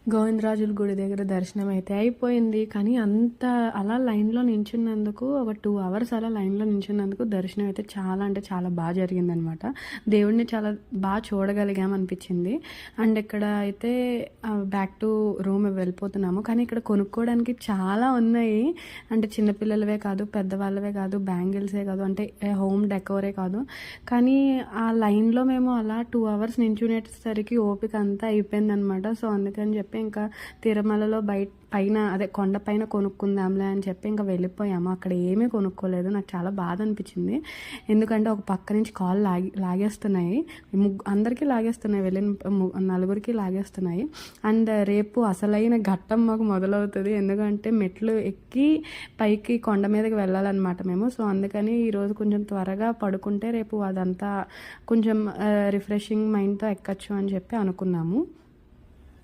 గోవిందరాజుల గుడి దగ్గర దర్శనం అయితే అయిపోయింది. కానీ అలా లైన్‌లో నించున్నందుకు ఒక 2 అవర్స్ అలా లైన్‌లో నించున్నందుకు దర్శనం అయితే చాలా అంటే చాలా జరిగిందనమాట. దేవుడిని చాలా చూడగలిగాం అనిపించింది. అండ్ ఇక్కడ అయితే బ్యాక్ టు రూమ్ వెళ్ళిపోతున్నాము. కానీ ఇక్కడ కొనుక్కోవడానికి చాలా ఉన్నాయి. అంటే చిన్న పిల్లలవే కాదు, పెద్దవాళ్ళవే కాదు, బ్యాంగిల్సే కాదు, అంటే హోమ్ డెకోరే కాదు. కానీ ఆ లైన్‌లో మేము అలా 2 అవర్స్ నించునేసరికి ఓపిక అంతా అయిపోయిందనమాట. సో, అందుకని చెప్పి ఇంకా తిరుమలలో పైన అదే కొండ పైన కొనుక్కుందాంలే అని చెప్పి ఇంకా వెళ్ళిపోయాము. అక్కడ ఏమీ కొనుక్కోలేదు. నాకు చాలా బాధ అనిపించింది. ఎందుకంటే ఒక పక్క నుంచి కాళ్ళు లాగేస్తున్నాయి. అందరికీ లాగేస్తున్నాయి, వెళ్ళిన నలుగురికి లాగేస్తున్నాయి. అండ్ రేపు అసలైన ఘట్టం మాకు మొదలవుతుంది. ఎందుకంటే మెట్లు ఎక్కి పైకి కొండ మీదకి వెళ్ళాలన్నమాట మేము. సో అందుకని ఈరోజు కొంచెం త్వరగా పడుకుంటే రేపు అదంతా కొంచెం రిఫ్రెషింగ్ మైండ్తో ఎక్కచ్చు అని చెప్పి అనుకున్నాము.